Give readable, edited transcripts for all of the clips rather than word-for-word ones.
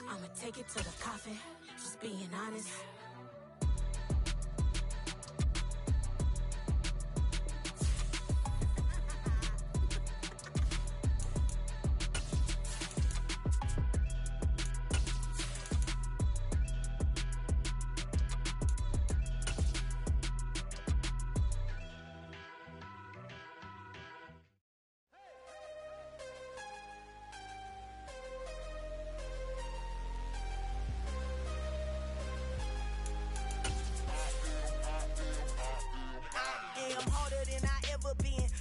I'ma take it to the coffin, just being honest.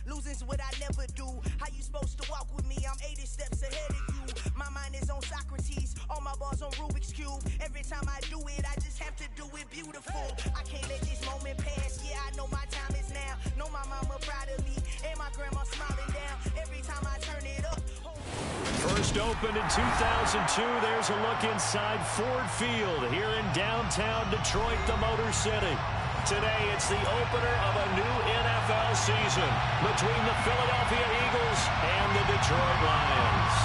Losing's what I never do. How you supposed to walk with me? I'm 80 steps ahead of you. My mind is on Socrates, all my bars on Rubik's Cube. Every time I do it, I just have to do it beautiful. I can't let this moment pass. Yeah, I know my time is now. Know my mama proud of me, and my grandma smiling down. Every time I turn it up. First opened in 2002. There's a look inside Ford Field here in downtown Detroit, the Motor City. Today, it's the opener of a new NFL season between the Philadelphia Eagles and the Detroit Lions.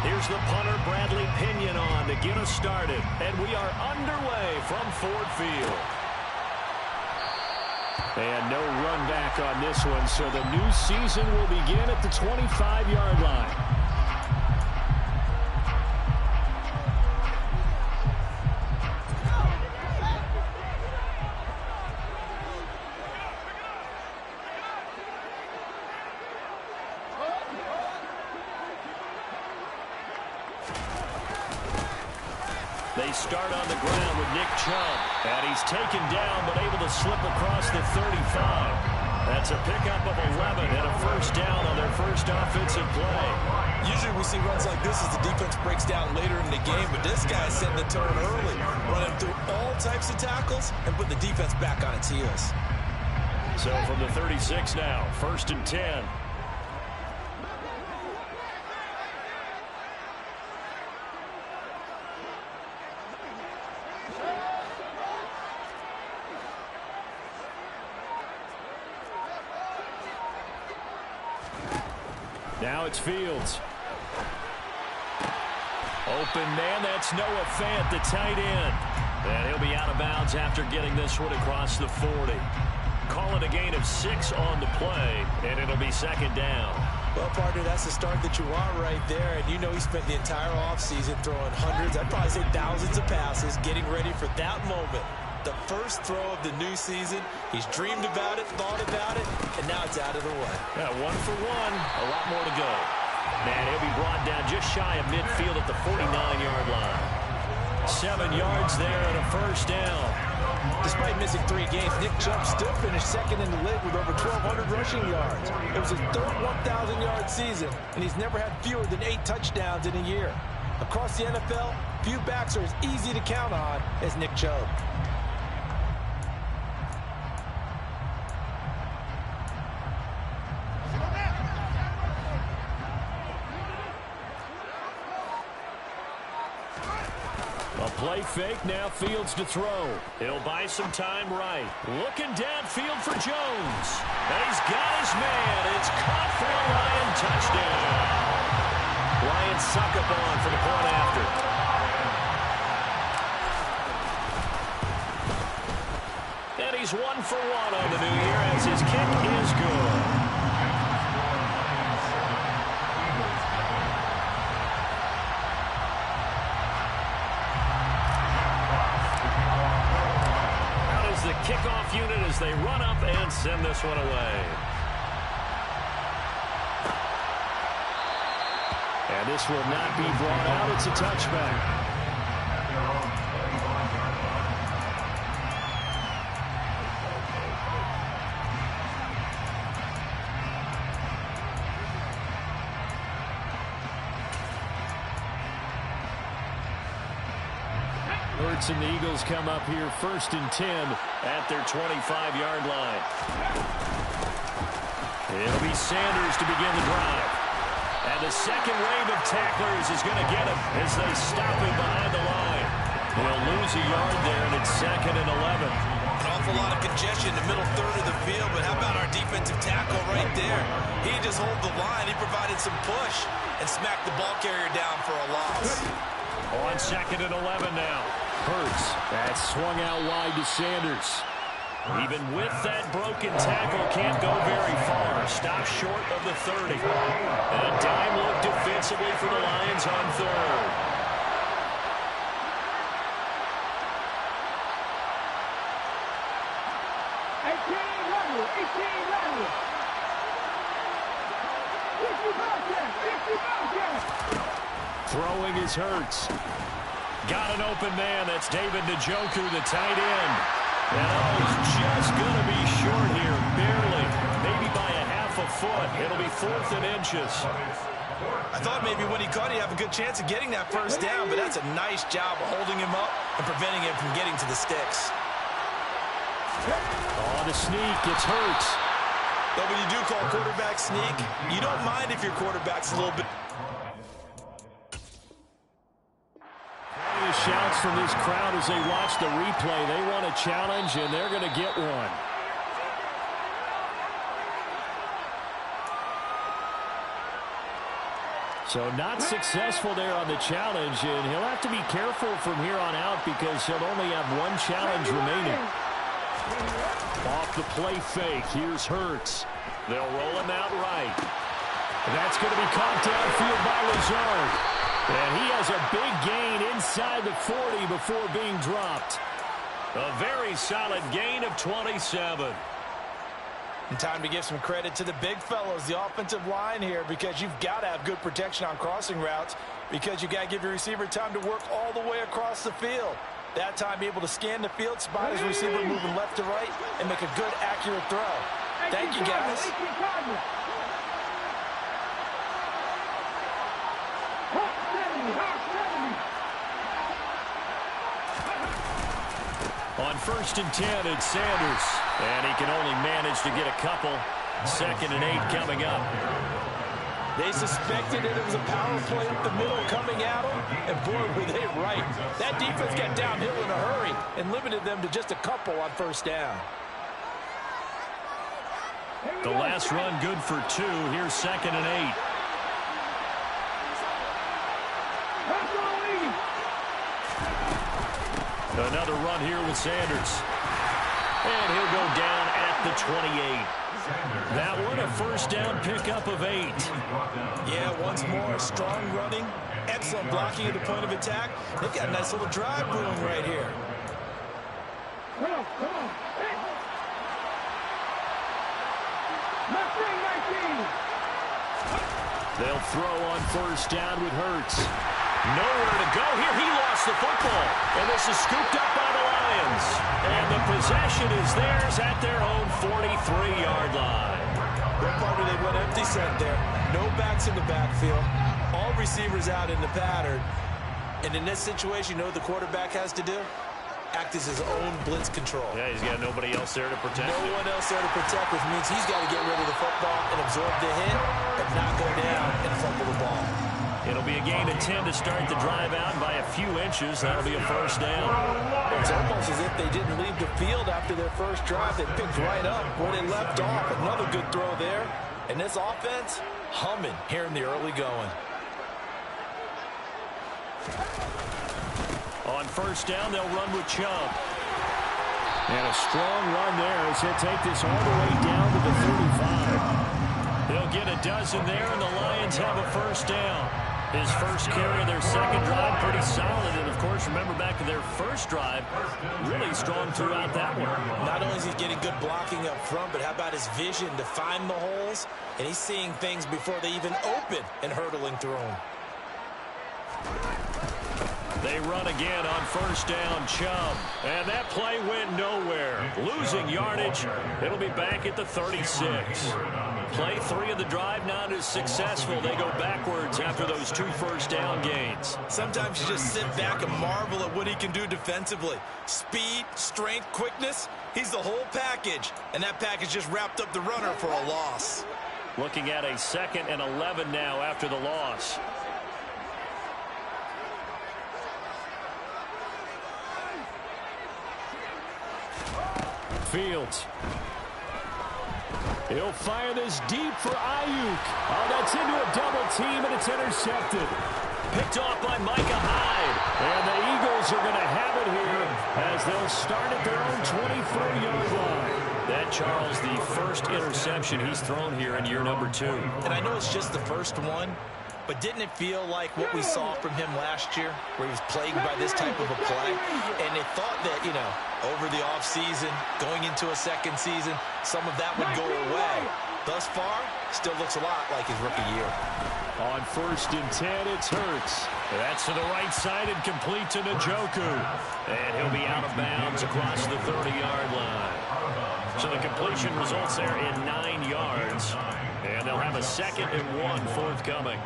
Here's the punter, Bradley Pinion, on to get us started. And we are underway from Ford Field. And no run back on this one, so the new season will begin at the 25-yard line. They start on the ground with Nick Chubb. And he's taken down, but able to slip across the 35. That's a pickup of 11 and a first down on their first offensive play. Usually we see runs like this as the defense breaks down later in the game, but this guy's setting the tone early, running through all types of tackles and put the defense back on its heels. So from the 36 now, 1st and 10. Now it's Fields. Open man, that's Noah Fant, the tight end. And he'll be out of bounds after getting this one across the 40. Call it a gain of 6 on the play, and it'll be second down. Well, partner, that's the start that you want right there. And you know he spent the entire offseason throwing hundreds, I'd probably say thousands of passes, getting ready for that moment. The first throw of the new season. He's dreamed about it, thought about it, and now it's out of the way. Yeah, 1 for 1. A lot more to go. And he'll be brought down just shy of midfield at the 49-yard line. 7 yards there and a first down. Despite missing 3 games, Nick Chubb still finished second in the league with over 1,200 rushing yards. It was his third 1,000-yard season, and he's never had fewer than 8 touchdowns in a year. Across the NFL, few backs are as easy to count on as Nick Chubb. Play fake, now Fields to throw. He'll buy some time right. Looking downfield for Jones. And he's got his man. It's caught for a Lion touchdown. Lions suck up on for the point after. And he's 1 for 1 on the new year as his kick is good. Kickoff unit as they run up and send this one away. And this will not be brought out. It's a touchback. And the Eagles come up here 1st and 10 at their 25-yard line. It'll be Sanders to begin the drive. And the second wave of tacklers is going to get him as they stop him behind the line. They'll lose a yard there, and it's 2nd and 11. An awful lot of congestion in the middle third of the field, but how about our defense offensive tackle right there. He just hold the line. He provided some push and smacked the ball carrier down for a loss. On 2nd and 11 now. Hurts. That swung out wide to Sanders. Even with that broken tackle, can't go very far. Stop short of the 30. And a dime look defensively for the Lions on 3rd. Throwing is Hurts. Got an open man. That's David Njoku, the tight end. And he's just going to be short here, barely. Maybe by a half a foot. It'll be 4th and inches. I thought maybe when he caught, he'd have a good chance of getting that first down, but that's a nice job of holding him up and preventing him from getting to the sticks. On the sneak, it's Hurts. But when you do call quarterback sneak, you don't mind if your quarterback's a little bit... Shouts from this crowd as they watch the replay. They want a challenge, and they're going to get one. So not successful there on the challenge, and he'll have to be careful from here on out because he'll only have one challenge remaining. Off the play fake, here's Hurts. They'll roll him out right. That's going to be caught downfield by Lazard. And he has a big gain inside the 40 before being dropped. A very solid gain of 27. And time to give some credit to the big fellows, the offensive line here, because you've got to have good protection on crossing routes because you've got to give your receiver time to work all the way across the field. That time, be able to scan the field, spot his receiver moving left to right, and make a good, accurate throw. Thank you, guys. On 1st and 10, it's Sanders. And he can only manage to get a couple. 2nd and 8 coming up. They suspected that it was a power play up the middle coming at them, and boy, were they right. That defense got downhill in a hurry and limited them to just a couple on 1st down. The last run good for 2. Here's 2nd and 8. Another run here with Sanders. And he'll go down at the 28. That one a 1st down pickup of 8. Yeah, once more, strong running, excellent blocking at the point of attack. They've got a nice little drive brewing right here. They'll throw on 1st down with Hurts. Nowhere to go here. He lost the football. And this is scooped up by the Lions. And the possession is theirs at their own 43-yard line. What part do they went empty set there? No backs in the backfield. All receivers out in the pattern. And in this situation, you know what the quarterback has to do? Act as his own blitz control. Yeah, he's got nobody else there to protect him. No one else there to protect, which means he's got to get rid of the football and absorb the hit and not go down and fumble the ball. It'll be a gain of 10 to start the drive out by a few inches. That'll be a 1st down. It's almost as if they didn't leave the field after their first drive. They picked right up where they left off. Another good throw there. And this offense, humming here in the early going. On 1st down, they'll run with Chubb. And a strong run there as he'll take this all the way down to the 35. They'll get a dozen there, and the Lions have a 1st down. His first carry of their 2nd drive, pretty solid. And, of course, remember back to their first drive, really strong throughout that one. Not only is he getting good blocking up front, but how about his vision to find the holes? And he's seeing things before they even open and hurdling through them. They run again on 1st down, Chubb. And that play went nowhere. Losing yardage. It'll be back at the 36. Play 3 of the drive not as successful. They go backwards after those 2 1st down gains. Sometimes you just sit back and marvel at what he can do defensively. Speed, strength, quickness. He's the whole package. And that package just wrapped up the runner for a loss. Looking at a 2nd and 11 now after the loss. Fields. He'll fire this deep for Ayuk. Oh, that's into a double team, and it's intercepted. Picked off by Micah Hyde. And the Eagles are going to have it here as they'll start at their own 24-yard line. That, Charles, the first interception he's thrown here in year number 2. And I know it's just the first one, but didn't it feel like what we saw from him last year, where he was plagued by this type of a play? And they thought that, you know, over the offseason, going into a second season, some of that would go away. Thus far, still looks a lot like his rookie year. On 1st and 10, it's Hurts. That's to the right side and complete to Njoku. And he'll be out of bounds across the 30-yard line. So the completion results there in 9 yards. And they'll have a 2nd and 1 forthcoming.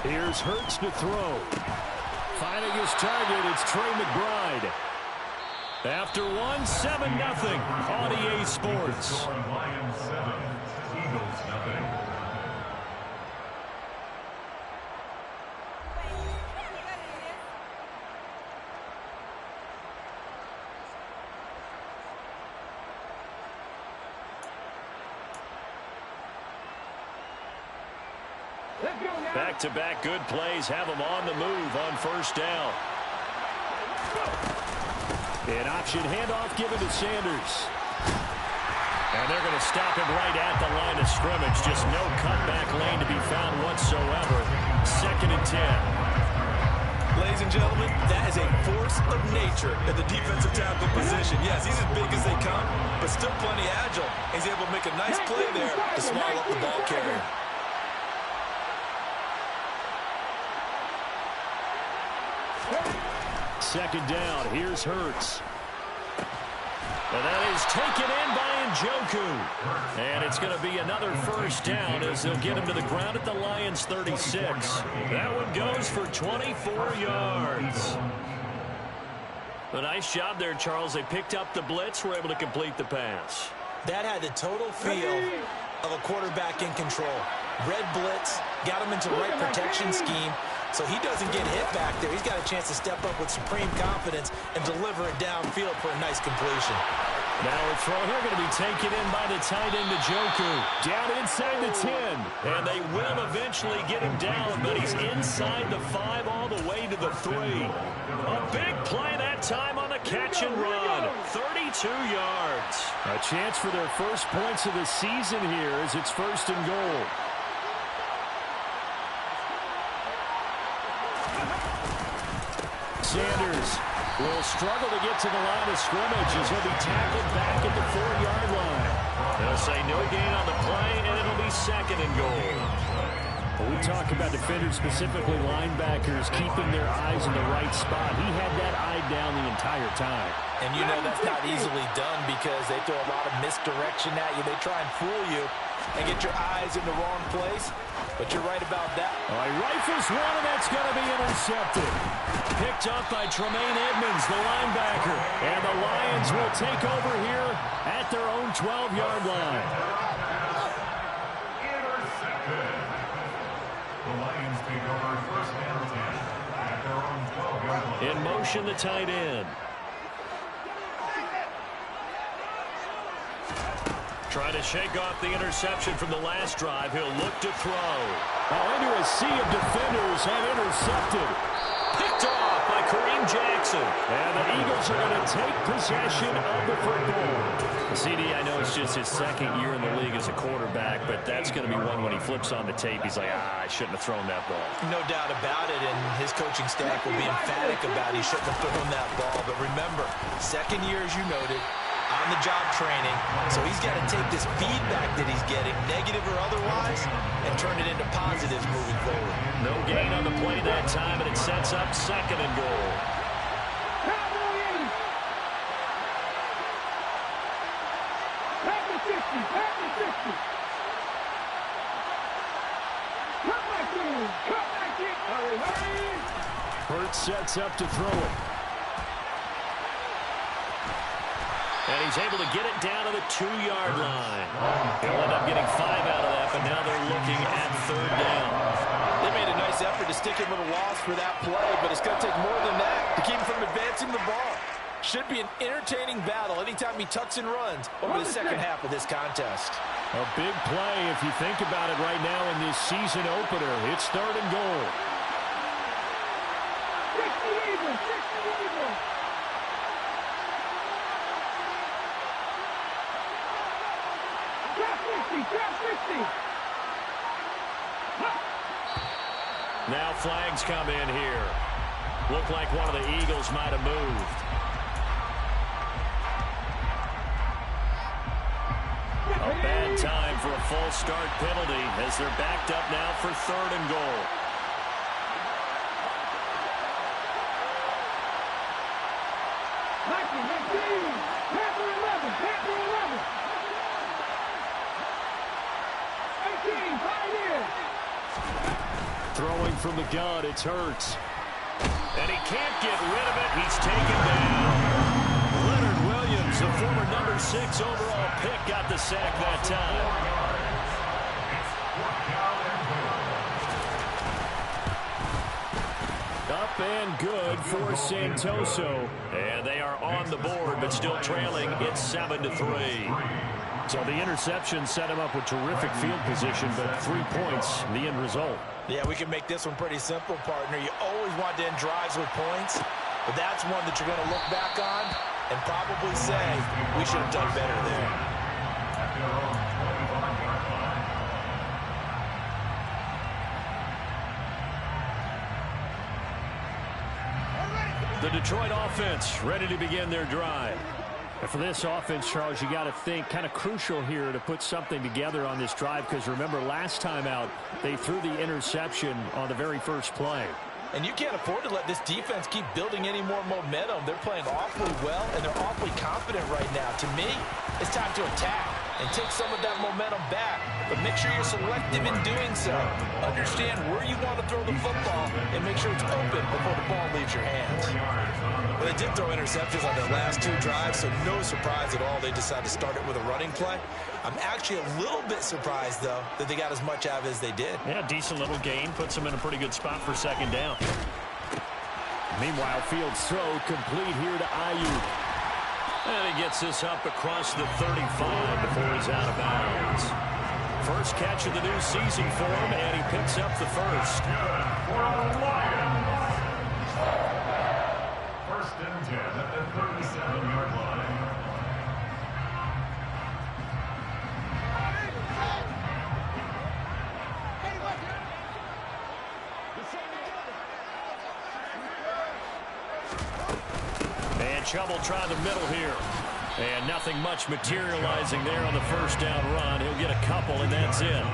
Here's Hurts to throw. Finding his target, it's Trey McBride. After 1, 7-0 on EA Sports. Lions 7, Eagles 0. Back-to-back good plays have them on the move on 1st down. An option handoff given to Sanders. And they're going to stop him right at the line of scrimmage. Just no cutback lane to be found whatsoever. 2nd and 10. Ladies and gentlemen, that is a force of nature at the defensive tackle position. Yes, he's as big as they come, but still plenty agile. He's able to make a nice play there to swallow up the ball carrier. Second down. Here's Hurts. And that is taken in by Njoku. And it's going to be another 1st down as they'll get him to the ground at the Lions' 36. That one goes for 24 yards. A nice job there, Charles. They picked up the blitz, were able to complete the pass. That had the total feel of a quarterback in control. Red blitz, got him into the right protection scheme, so he doesn't get hit back there. He's got a chance to step up with supreme confidence and deliver it downfield for a nice completion. Now a throw here going to be taken in by the tight end Njoku. Down inside the 10. And they will eventually get him down, but he's inside the 5 all the way to the 3. A big play that time on the catch and run. 32 yards. A chance for their first points of the season here as it's 1st and goal. Sanders will struggle to get to the line of scrimmage as he'll be tackled back at the 4-yard line. They'll say no gain on the play, and it'll be 2nd and goal. Well, we talk about defenders, specifically linebackers, keeping their eyes in the right spot. He had that eye down the entire time. And you know that's not easily done because they throw a lot of misdirection at you. They try and fool you and get your eyes in the wrong place. But you're right about that. All right, rifles one, and that's going to be intercepted. Picked up by Tremaine Edmonds, the linebacker. And the Lions will take over here at their own 12-yard line. Intercepted. The Lions take over 1st and 10 at their own 12-yard line. In motion, the tight end. Trying to shake off the interception from the last drive. He'll look to throw. Into a sea of defenders and intercepted. Picked off by Kareem Jackson. And the Eagles are going to take possession of the football. CD, I know it's just his 2nd year in the league as a quarterback, but that's going to be one when he flips on the tape. He's like, I shouldn't have thrown that ball. No doubt about it, and his coaching staff will be emphatic about he shouldn't have thrown that ball. But remember, 2nd year, as you noted, on-the-job training, so he's got to take this feedback that he's getting, negative or otherwise, and turn it into positives moving forward. No gain on the play that time, and it sets up 2nd and goal. Hurts sets up to throw it. And he's able to get it down to the 2-yard line. He'll end up getting 5 out of that, but now they're looking at 3rd down. They made a nice effort to stick him with a loss for that play, but it's going to take more than that to keep him from advancing the ball. Should be an entertaining battle anytime he tucks and runs over the second half of this contest. A big play if you think about it right now in this season opener. It's 3rd and goal. 60 Eagles. Drop 50. Now flags come in here. Looked like one of the Eagles might have moved. A bad time for a false start penalty as they're backed up now for 3rd and goal. Panther 11. 18, Pioneers. Throwing from the gun, it's Hurts. And he can't get rid of it. He's taken down. Leonard Williams, the former number 6 overall pick, got the sack that time. Up and good for Santoso. And they are on the board, but still trailing. It's 7-3. So the interception set him up with terrific field position, but 3 points, the end result. Yeah, we can make this one pretty simple, partner. You always want to end drives with points, but that's one that you're going to look back on and probably say, we should have done better there. The Detroit offense ready to begin their drive. And for this offense, Charles, you got to think kind of crucial here to put something together on this drive, because remember last time out they threw the interception on the very first play. And you can't afford to let this defense keep building any more momentum. They're playing awfully well, and they're awfully confident right now. To me, it's time to attack and take some of that momentum back. But make sure you're selective in doing so. Understand where you want to throw the football and make sure it's open before the ball leaves your hands. Well, they did throw interceptions on their last 2 drives, so no surprise at all they decided to start it with a running play. I'm actually a little bit surprised, though, that they got as much out of it as they did. Yeah, decent little gain. Puts them in a pretty good spot for 2nd down. Meanwhile, Fields' throw complete here to Ayuk. And he gets this up across the 35 before he's out of bounds. First catch of the new season for him, and he picks up the first. First and 10 at the 37-yard line. And Chubb try the middle here. And nothing much materializing there on the first down run. He'll get a couple, and that's it.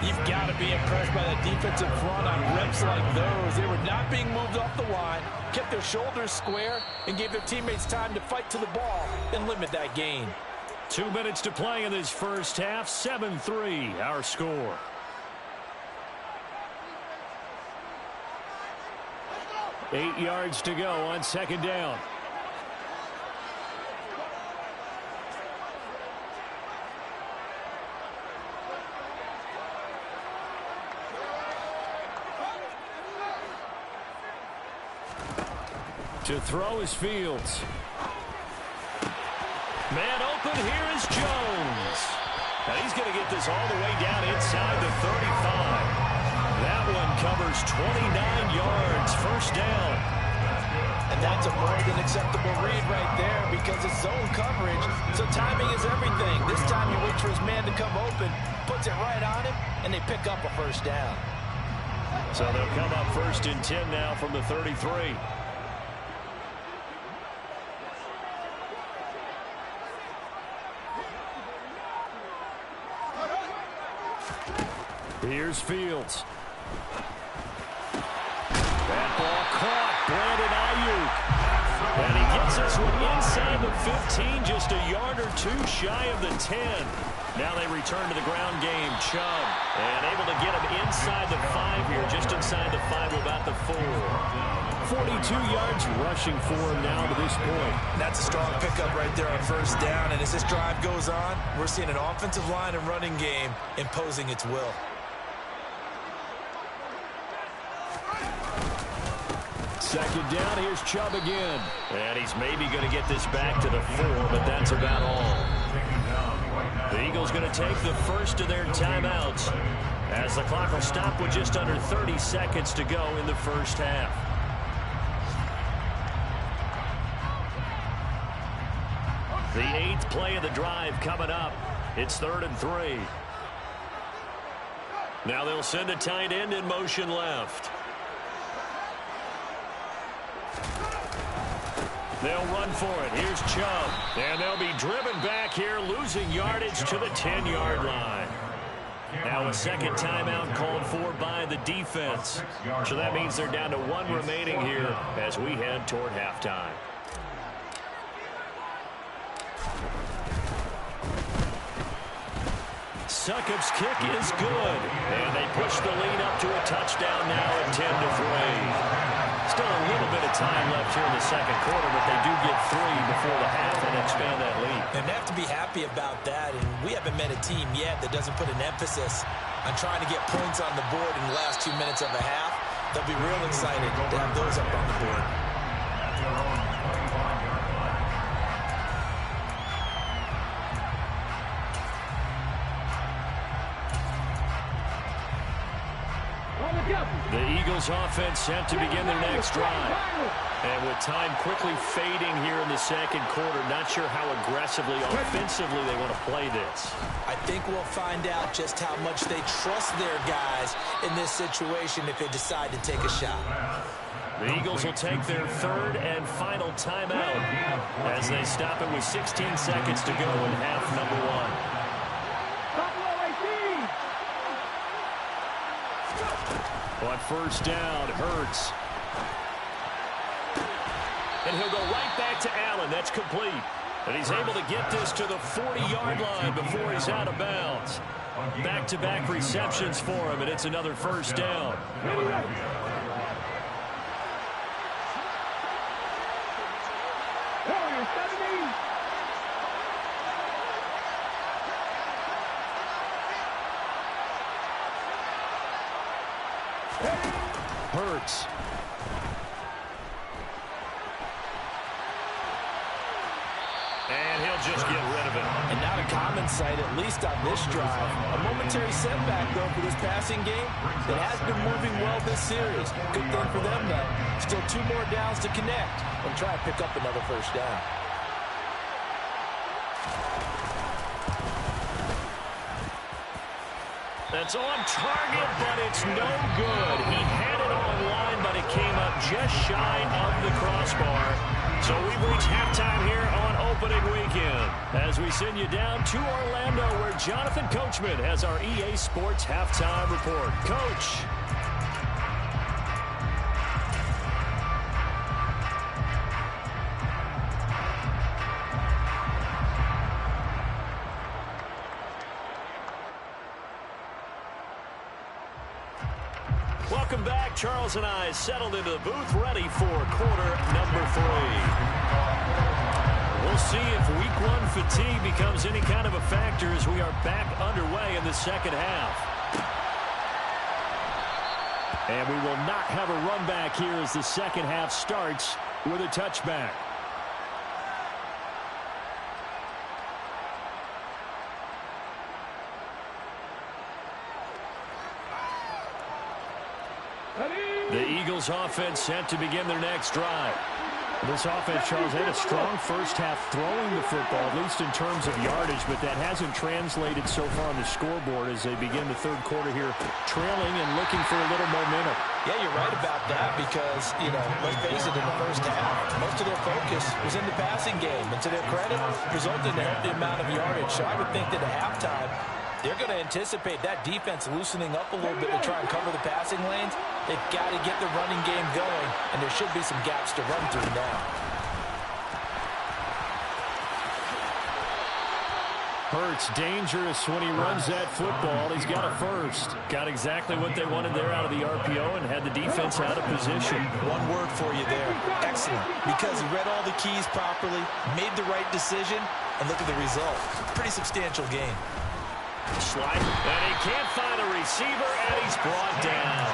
You've got to be impressed by that defensive front on reps like those. They were not being moved off the line, kept their shoulders square, and gave their teammates time to fight to the ball and limit that gain. 2 minutes to play in this first half. 7-3, our score. Eight yards to go on 2nd down. To throw is Fields. Man open, here is Jones. And he's going to get this all the way down inside the 35. That one covers 29 yards, first down. And that's a more than acceptable read right there because it's zone coverage, so timing is everything. This time he waits for his man to come open, puts it right on him, and they pick up a first down. So they'll come up 1st and 10 now from the 33. Here's Fields. That ball caught. Brandon Ayuk. And he gets this one inside the 15, just a yard or 2 shy of the 10. Now they return to the ground game. Chubb. And able to get him inside the 5 here, just inside the 5, about the 4. 42 yards rushing for him now to this point. That's a strong pickup right there on first down. And as this drive goes on, we're seeing an offensive line and running game imposing its will. Second down, here's Chubb again. And he's maybe going to get this back to the 4, but that's about all. The Eagles going to take the first of their timeouts as the clock will stop with just under 30 seconds to go in the first half. The 8th play of the drive coming up. It's 3rd and 3. Now they'll send a tight end in motion left. They'll run for it. Here's Chubb. And they'll be driven back here, losing yardage to the 10-yard line. Now a second timeout called for by the defense. So that means they're down to 1 remaining here as we head toward halftime. Succop's kick is good. And they push the lead up to a touchdown now at 10-3. Still a little bit of time left here in the second quarter, but they do get 3 before the half and expand that lead. And they have to be happy about that, and we haven't met a team yet that doesn't put an emphasis on trying to get points on the board in the last 2 minutes of the half. They'll be real excited to have those up on the board. The Eagles offense set to begin their next drive. And with time quickly fading here in the second quarter, not sure how aggressively, offensively they want to play this. I think we'll find out just how much they trust their guys in this situation if they decide to take a shot. The Eagles will take their 3rd and final timeout as they stop it with 16 seconds to go in half number 1. On first down, Hurts. And he'll go right back to Allen. That's complete. And he's able to get this to the 40-yard line before he's out of bounds. Back-to-back receptions for him, and it's another first down. Hurts. And he'll just get rid of it. And not a common sight, at least on this drive. A momentary setback, though, for this passing game that has been moving well this series. Good thing for them, though. Still 2 more downs to connect and try and pick up another first down. That's on target, but it's no good. He had it on line, but it came up just shy of the crossbar. So we've reached halftime here on opening weekend as we send you down to Orlando where Jonathan Coachman has our EA Sports halftime report. Coach. Welcome back. Charles and I settled into the booth ready for quarter number 3. We'll see if week 1 fatigue becomes any kind of a factor as we are back underway in the second half. And we will not have a run back here as the second half starts with a touchback. The Eagles offense set to begin their next drive. This offense, Charles, had a strong first half throwing the football, at least in terms of yardage, but that hasn't translated so far on the scoreboard as they begin the third quarter here, trailing and looking for a little momentum. Yeah, you're right about that because, let's face it, in the first half, most of their focus was in the passing game. And to their credit, resulted in a healthy amount of yardage. So I would think that at halftime, they're going to anticipate that defense loosening up a little bit to try and cover the passing lanes. They've got to get the running game going, and there should be some gaps to run through now. Hurts dangerous when he runs that football. He's got a first. Got exactly what they wanted there out of the RPO and had the defense out of position. One word for you there. Excellent. Because he read all the keys properly, made the right decision, and look at the result. Pretty substantial game. Slide, and he can't find a receiver, and he's brought down.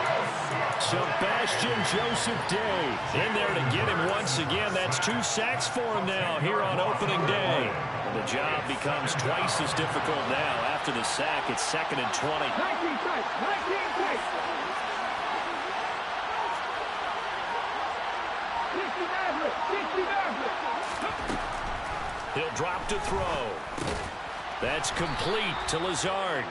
Sebastian Joseph Day in there to get him once again. That's 2 sacks for him now here on opening day. The job becomes twice as difficult now. After the sack, it's 2nd and 20. 19 tight, 19 tight. 60 Maverick, 60 Maverick. He'll drop to throw. That's complete to Lazard.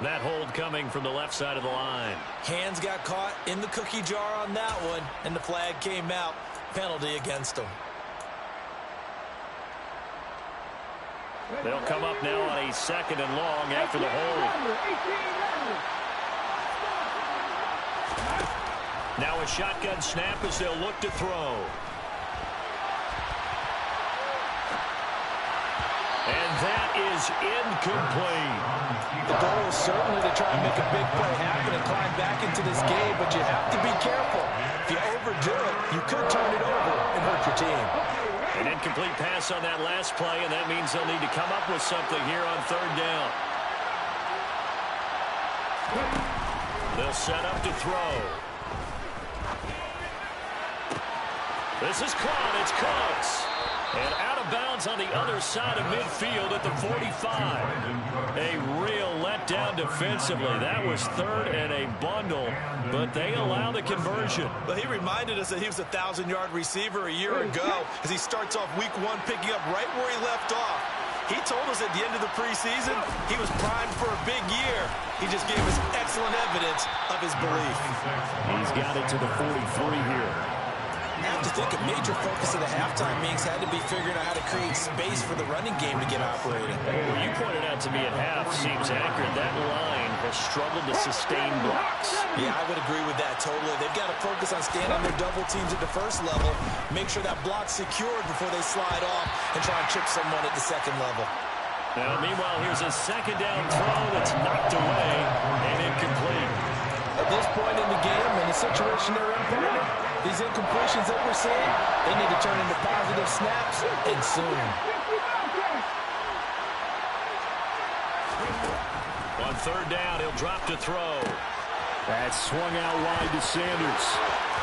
That hold coming from the left side of the line. Hands got caught in the cookie jar on that one, and the flag came out. Penalty against him. They'll come up now on a 2nd and long after the hold. Now a shotgun snap as they'll look to throw. And that is incomplete. The goal is certainly to try and make a big play happen and climb back into this game, but you have to be careful. If you overdo it, you could turn it over and hurt your team. An incomplete pass on that last play, and that means they'll need to come up with something here on 3rd down. They'll set up to throw. This is caught. It's close. And out of bounds on the other side of midfield at the 45. A real letdown defensively. That was 3rd and a bundle, but they allow the conversion. But he reminded us that he was a 1,000-yard receiver a year ago as he starts off week 1 picking up right where he left off. He told us at the end of the preseason he was primed for a big year. He just gave us excellent evidence of his belief. He's got it to the 43 here. I have to think a major focus of the halftime meetings had to be figuring out how to create space for the running game to get operating. Well, you pointed out to me at half, seems accurate. That line has struggled to sustain blocks. Yeah, I would agree with that totally. They've got to focus on staying on their double teams at the first level, make sure that block's secured before they slide off and try and chip someone at the 2nd level. Now, meanwhile, here's a 2nd down throw that's knocked away and incomplete. At this point in the game, in the situation they're in, partner, these incompletions that we're seeing, they need to turn into positive snaps, and soon. On 3rd down, he'll drop to throw. That's swung out wide to Sanders.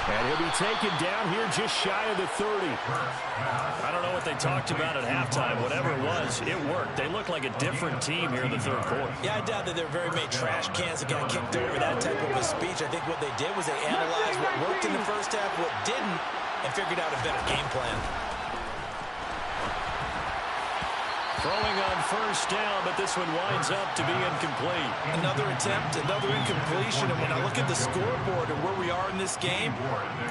And he'll be taken down here just shy of the 30. I don't know what they talked about at halftime. Whatever it was, it worked. They look like a different team here in the 3rd quarter. Yeah, I doubt that there are very many trash cans that got kicked over that type of a speech. I think what they did was they analyzed what worked in the first half, what didn't, and figured out a better game plan. Throwing on 1st down, but this one winds up to be incomplete. Another attempt, another incompletion, and when I look at the scoreboard and where we are in this game,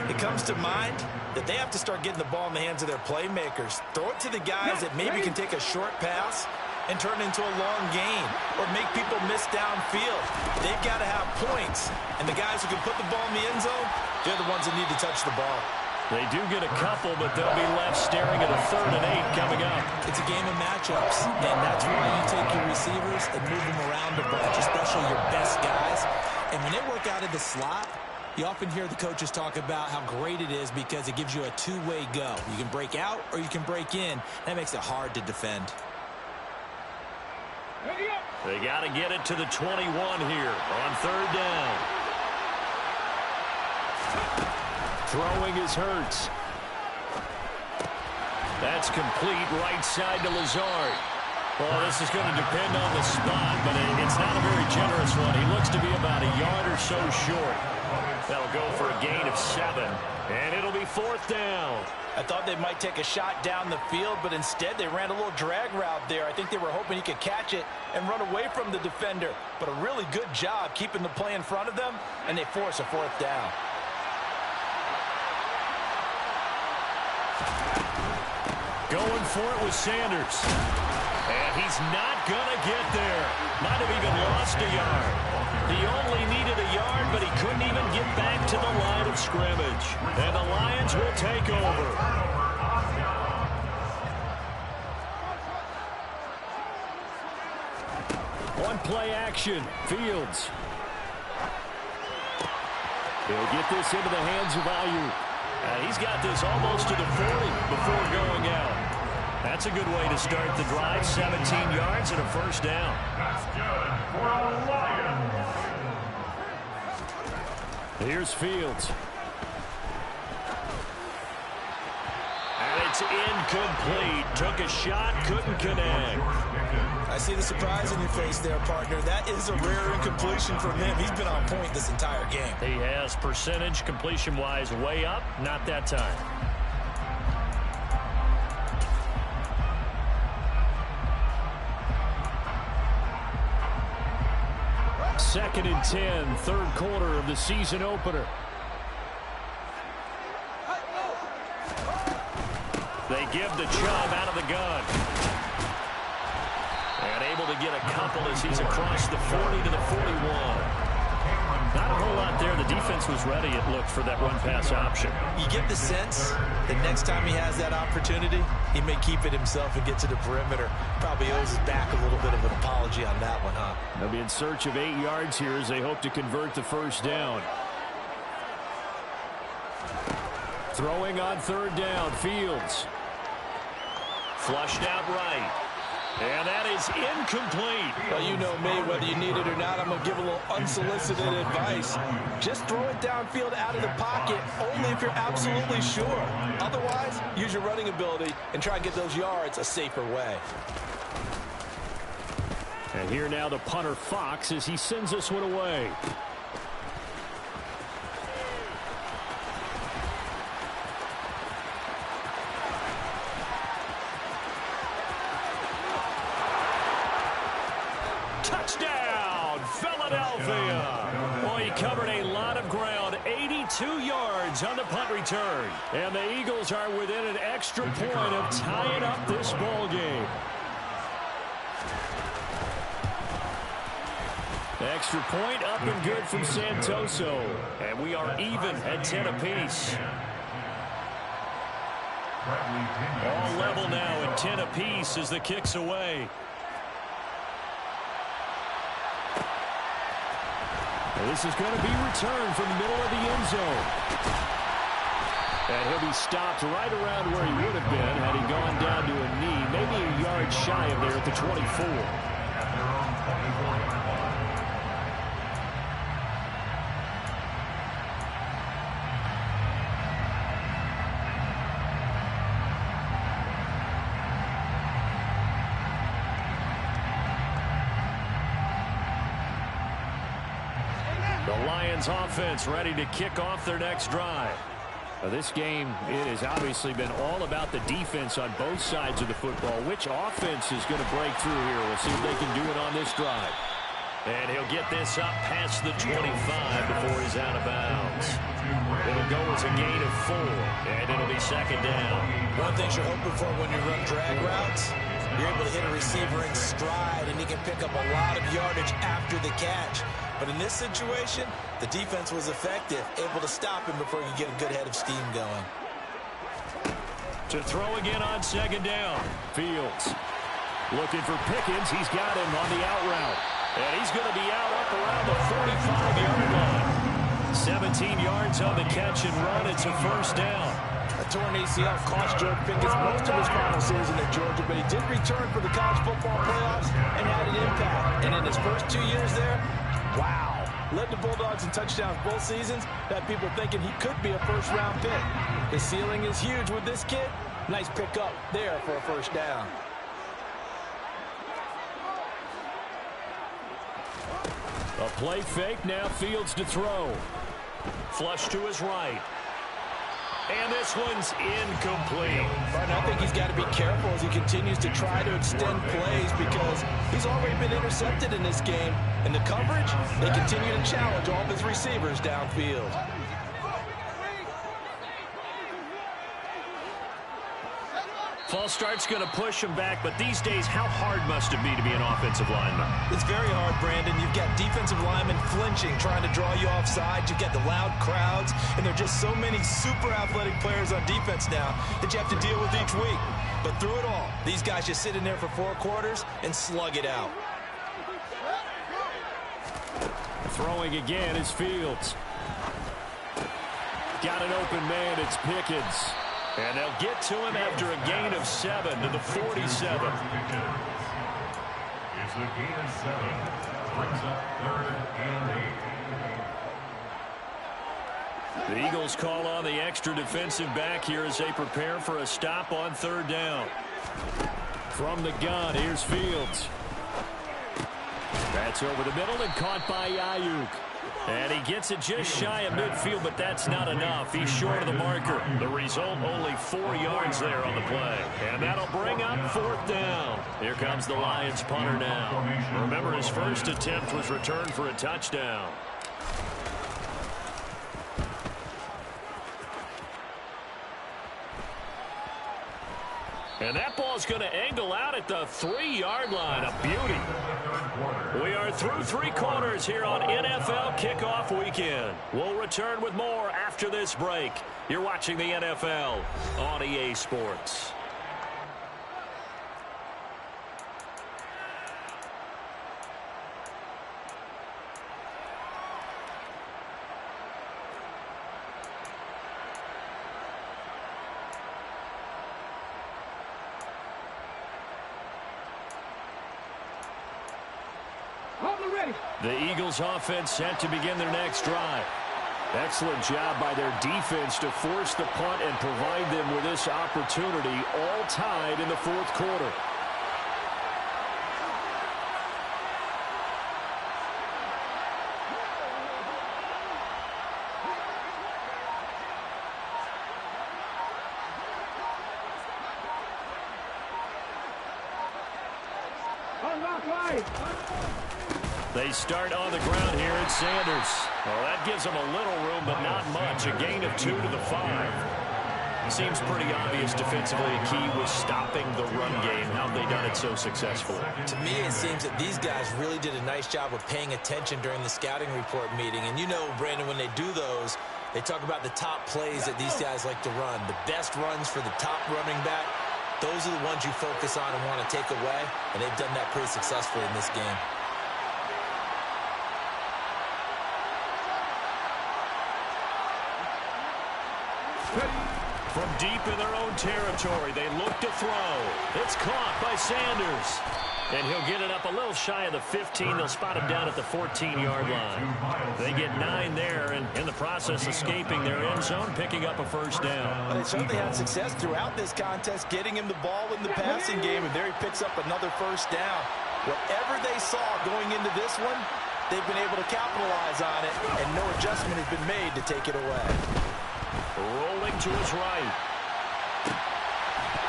it comes to mind that they have to start getting the ball in the hands of their playmakers. Throw it to the guys that maybe can take a short pass and turn it into a long gain or make people miss downfield. They've got to have points, and the guys who can put the ball in the end zone, they're the ones that need to touch the ball. They do get a couple, but they'll be left staring at a 3rd and 8 coming up. It's a game of matchups, and that's why you take your receivers and move them around a bunch, especially your best guys. And when they work out of the slot, you often hear the coaches talk about how great it is because it gives you a two-way go. You can break out or you can break in. That makes it hard to defend. They got to get it to the 21 here on 3rd down. Throwing is Hurts. That's complete right side to Lazard. Well, this is going to depend on the spot, but it's not a very generous one. He looks to be about a yard or so short. That'll go for a gain of 7, and it'll be 4th down. I thought they might take a shot down the field, but instead they ran a little drag route there. I think they were hoping he could catch it and run away from the defender. But a really good job keeping the play in front of them, and they force a 4th down. Going for it with Sanders. And he's not going to get there. Might have even lost a yard. He only needed a yard, but he couldn't even get back to the line of of scrimmage. And the Lions will take over. One play action. Fields. He'll get this into the hands of Ayuk. And he's got this almost to the 40 before going out. That's a good way to start the drive. 17 yards and a first down. That's good for the Lions. Here's Fields. And it's incomplete. Took a shot, couldn't connect. I see the surprise in your face there, partner. That is a rare incompletion from him. He's been on point this entire game. He has percentage completion-wise way up. Not that time. Second and 10, third quarter of the season opener. They give the Chubb out of the gun. And able to get a couple as he's across the 40 to the 41. Not a whole lot there. The defense was ready, it looked, for that run-pass option. You get the sense that next time he has that opportunity, he may keep it himself and get to the perimeter. Probably owes his back a little bit of an apology on that one, huh? They'll be in search of 8 yards here as they hope to convert the first down. Throwing on third down, Fields. Flushed out right. And that is incomplete. Well, you know me, whether you need it or not, I'm going to give a little unsolicited advice. Just throw it downfield out of the pocket, only if you're absolutely sure. Otherwise, use your running ability and try and get those yards a safer way. And here now the punter, Fox, as he sends this one away. Touchdown, Philadelphia. Boy, he covered a lot of ground. 82 yards on the punt return. And the Eagles are within an extra point of tying up this ball game. Extra point up and good from Santoso. And we are even at 10 apiece. All level now at 10 apiece as the kick's away. This is going to be returned from the middle of the end zone. And he'll be stopped right around where he would have been had he gone down to a knee, maybe a yard shy of there at the 24. The Lions offense ready to kick off their next drive. This game, it has obviously been all about the defense on both sides of the football. Which offense is going to break through here? We'll see if they can do it on this drive. And he'll get this up past the 25 before he's out of bounds. It'll go as a gain of 4, and it'll be second down. One thing you're hoping for when you run drag routes, you're able to hit a receiver in stride, and he can pick up a lot of yardage after the catch. But in this situation, the defense was effective, able to stop him before you get a good head of steam going. To throw again on second down. Fields looking for Pickens. He's got him on the out route. And he's going to be out up around the 45-yard line. 17 yards on the catch and run. It's a first down. A torn ACL cost George Pickens most of his final season at Georgia, but he did return for the college football playoffs and had an impact. And in his first 2 years there, wow. Led the Bulldogs in touchdowns both seasons. Had people thinking he could be a first-round pick. The ceiling is huge with this kid. Nice pickup there for a first down. A play fake, now Fields to throw. Flush to his right. And this one's incomplete. But I think he's got to be careful as he continues to try to extend plays because he's already been intercepted in this game. And the coverage, they continue to challenge all of his receivers downfield. False start's going to push him back, but these days, how hard must it be to be an offensive lineman? It's very hard, Brandon. You've got defensive linemen flinching, trying to draw you offside. You've got the loud crowds, and there are just so many super athletic players on defense now that you have to deal with each week. But through it all, these guys just sit in there for 4 quarters and slug it out. Throwing again is Fields. Got an open man, it's Pickens. And they'll get to him after a gain of 7 to the 47. It's a gain of 7. Brings up 3rd and 8. The Eagles call on the extra defensive back here as they prepare for a stop on 3rd down. From the gun, here's Fields. That's over the middle and caught by Ayuk. And he gets it just shy of midfield, but that's not enough. He's short of the marker. The result, only 4 yards there on the play. And that'll bring up 4th down. Here comes the Lions punter now. Remember, his first attempt was returned for a touchdown. And that ball's going to angle out at the 3-yard line. A beauty. We are through 3 quarters here on NFL Kickoff Weekend. We'll return with more after this break. You're watching the NFL on EA Sports. The Eagles offense set to begin their next drive. Excellent job by their defense to force the punt and provide them with this opportunity, all tied in the 4th quarter. They start on the ground here at Sanders. Well, that gives them a little room, but not much. A gain of 2 to the 5. Seems pretty obvious defensively. A key was stopping the run game. How have they done it so successfully? To me, it seems that these guys really did a nice job of paying attention during the scouting report meeting. And you know, Brandon, when they do those, they talk about the top plays that these guys like to run. The best runs for the top running back. Those are the ones you focus on and want to take away. And they've done that pretty successfully in this game. From deep in their own territory, they look to throw. It's caught by Sanders. And he'll get it up a little shy of the 15. They'll spot him down at the 14-yard line. They get 9 there, and in the process, escaping their end zone, picking up a 1st down. Well, they certainly had success throughout this contest, getting him the ball in the passing game, and there he picks up another 1st down. Whatever they saw going into this one, they've been able to capitalize on it, and no adjustment has been made to take it away. Rolling to his right.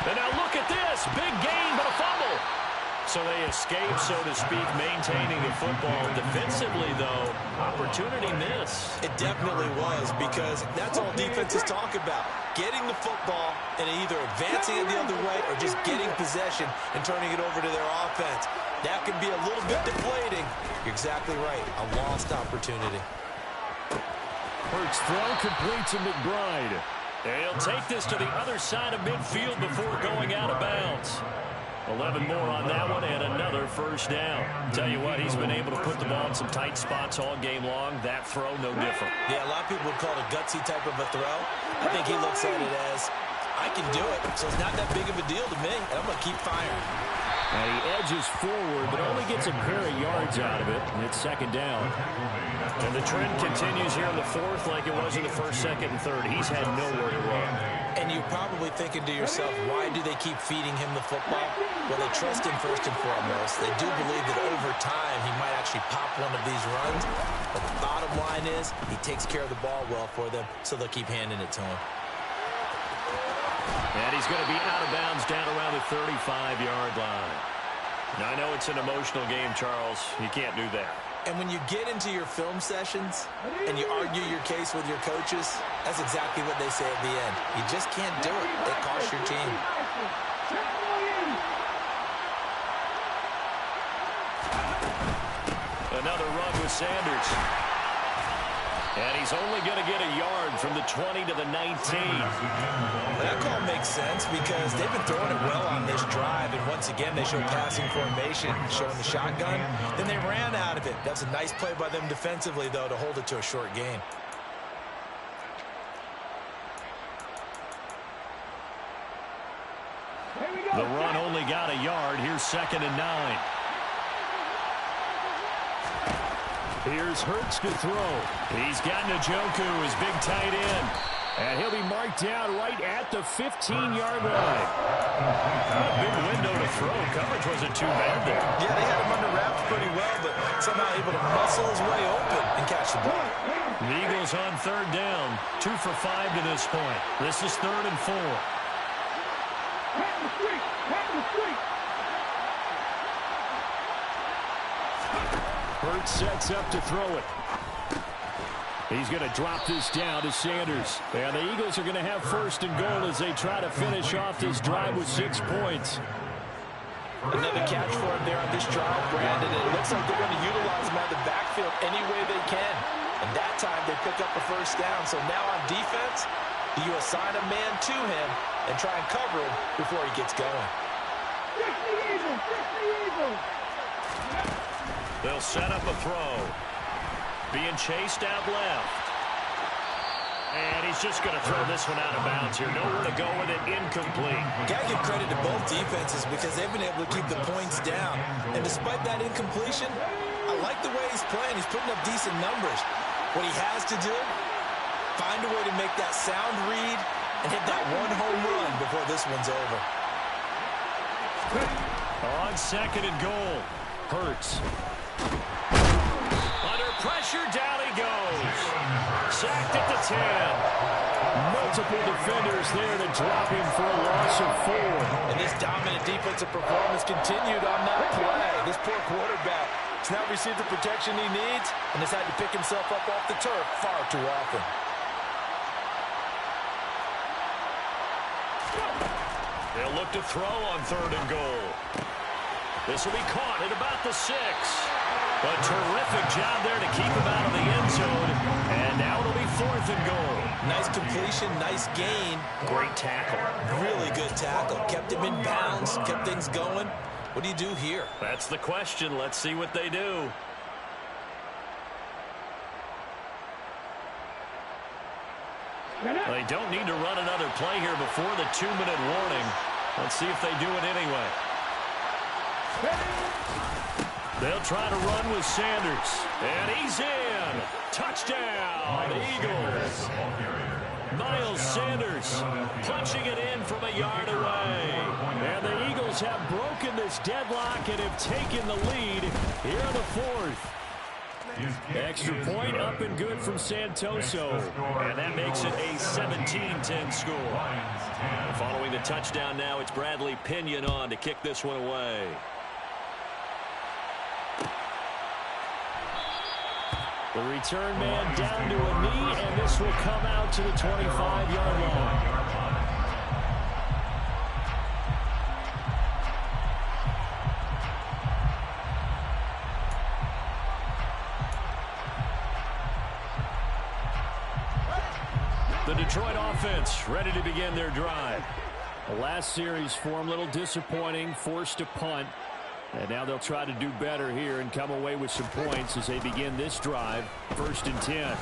And now look at this. Big gain, but a fumble. So they escape, so to speak, maintaining the football. Defensively, though, opportunity miss. It definitely was, because that's all defenses talk about. Getting the football and either advancing it the other way or just getting possession and turning it over to their offense. That can be a little bit deflating. You're exactly right. A lost opportunity. Hurts throw complete to McBride. And he'll take this to the other side of midfield before going out of bounds. 11 more on that one and another 1st down. Tell you what, he's been able to put the ball in some tight spots all game long. That throw, no different. Yeah, a lot of people would call it a gutsy type of a throw. I think he looks at it as, I can do it, so it's not that big of a deal to me, and I'm going to keep firing. And he edges forward, but only gets a pair of yards out of it, and it's 2nd down. And the trend continues here in the 4th like it was in the 1st, 2nd, and 3rd. He's had nowhere to run. And you're probably thinking to yourself, why do they keep feeding him the football? Well, they trust him first and foremost. They do believe that over time he might actually pop one of these runs. But the bottom line is he takes care of the ball well for them, so they'll keep handing it to him. And he's going to be out of bounds down around the 35-yard line. Now, I know it's an emotional game, Charles. You can't do that. And when you get into your film sessions and you argue your case with your coaches, that's exactly what they say at the end. You just can't do it. It costs your team. with Sanders. And he's only going to get a yard from the 20 to the 19. That call makes sense because they've been throwing it well on this drive. And once again, they show passing formation, showing the shotgun. Then they ran out of it. That's a nice play by them defensively, though, to hold it to a short gain. The run only got a yard. Here's 2nd and 9. Here's Hurts to throw. He's got Njoku, his big tight end. And he'll be marked down right at the 15-yard line. A big window to throw. Coverage wasn't too bad there. Yeah, they had him under wraps pretty well, but somehow able to muscle his way open and catch the ball. The Eagles on 3rd down. 2 for 5 to this point. This is 3rd and 4. Hurts sets up to throw it. He's going to drop this down to Sanders. And the Eagles are going to have 1st and goal as they try to finish off this drive with 6 points. Another catch for him there on this drive, Brandon. It looks like they're going to utilize him out of the backfield any way they can. And that time they pick up a 1st down. So now on defense, you assign a man to him and try and cover him before he gets going. They'll set up a throw. Being chased out left. And he's just going to throw this one out of bounds here. Nowhere to go with it. Incomplete. Got to give credit to both defenses because they've been able to keep the points down. And despite that incompletion, I like the way he's playing. He's putting up decent numbers. What he has to do, find a way to make that sound read and hit that one home run before this one's over. On 2nd and goal. Hurts. Under pressure, down he goes. Sacked at the 10. Multiple defenders there to drop him for a loss of 4. And this dominant defensive performance continued on that play. This poor quarterback has not received the protection he needs and has had to pick himself up off the turf far too often. They'll look to throw on 3rd and goal. This will be caught at about the 6. A terrific job there to keep him out of the end zone. And now it'll be 4th and goal. Nice completion, nice gain. Great tackle. Really good tackle. Kept him in bounds, kept things going. What do you do here? That's the question. Let's see what they do. They don't need to run another play here before the 2-minute warning. Let's see if they do it anyway. They'll try to run with Sanders. And he's in. Touchdown, Eagles. Miles Sanders punching it in from a yard away. And the Eagles have broken this deadlock and have taken the lead here in the 4th. Extra point up and good from Santoso. And that makes it a 17-10 score. Following the touchdown now, it's Bradley Pinion on to kick this one away. The return man down to a knee, and this will come out to the 25-yard line. The Detroit offense ready to begin their drive. The last series for them, a little disappointing, forced to punt. And now they'll try to do better here and come away with some points as they begin this drive. 1st and 10.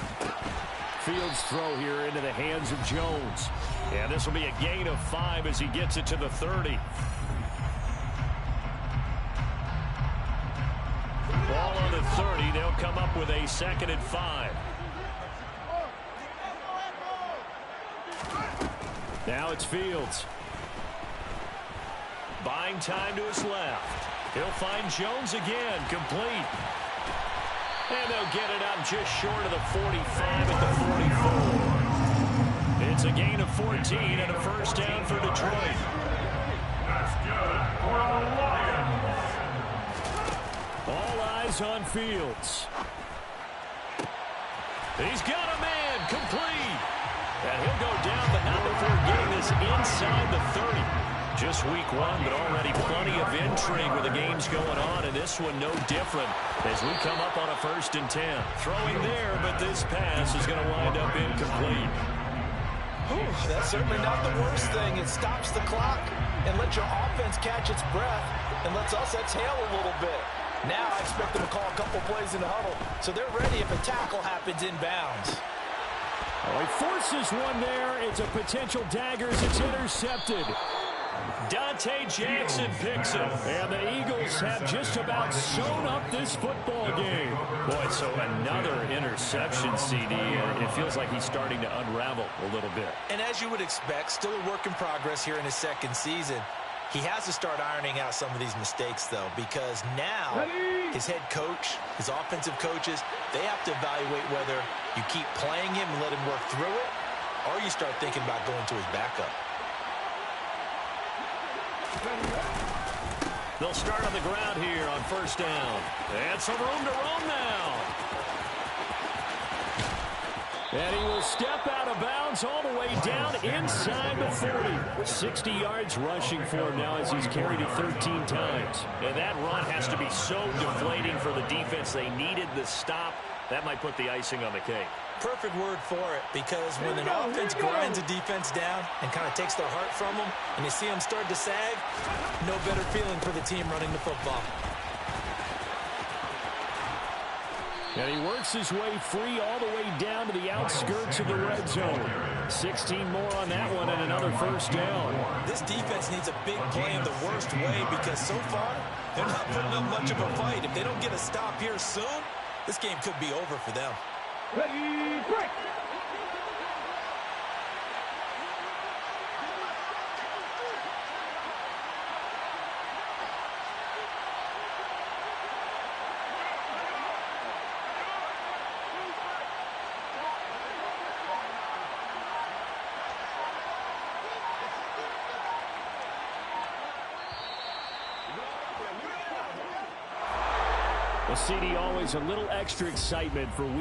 Fields throw here into the hands of Jones. And this will be a gain of 5 as he gets it to the 30. Ball on the 30. They'll come up with a 2nd and 5. Now it's Fields. Buying time to his left. He'll find Jones again, complete. And they'll get it out just short of the 45 at the 44. It's a gain of 14 and a 1st down for Detroit. That's good for the Lions. All eyes on Fields. He's got a man, complete. And he'll go down, but not before getting this inside the 30. Just week one, but already plenty of intrigue with the games going on, and this one no different as we come up on a 1st and 10. Throwing there, but this pass is going to wind up incomplete. That's certainly not the worst thing. It stops the clock and lets your offense catch its breath and lets us exhale a little bit. Now I expect them to call a couple plays in the huddle, so they're ready if a tackle happens inbounds. Oh, he forces one there. It's a potential dagger as it's intercepted. Dante Jackson picks it. And the Eagles have just about sewn up this football game. Boy, so another interception, CD. It feels like he's starting to unravel a little bit. And as you would expect, still a work in progress here in his 2nd season. He has to start ironing out some of these mistakes, though, because now his head coach, his offensive coaches, they have to evaluate whether you keep playing him and let him work through it, or you start thinking about going to his backup. They'll start on the ground here on 1st down. And some room to roam now. And he will step out of bounds all the way down inside the 40. 60 yards rushing for him now as he's carried it 13 times. And that run has to be so deflating for the defense. They needed the stop. That might put the icing on the cake. Perfect word for it, because when an offense grinds a defense down and kind of takes their heart from them, and you see them start to sag, no better feeling for the team running the football. And he works his way free all the way down to the outskirts of the red zone. 16 more on that one and another 1st down. This defense needs a big play in the worst way, because so far, they're not putting up much of a fight. If they don't get a stop here soon, this game could be over for them. Ready, break. Well, CD, always a little extra excitement for week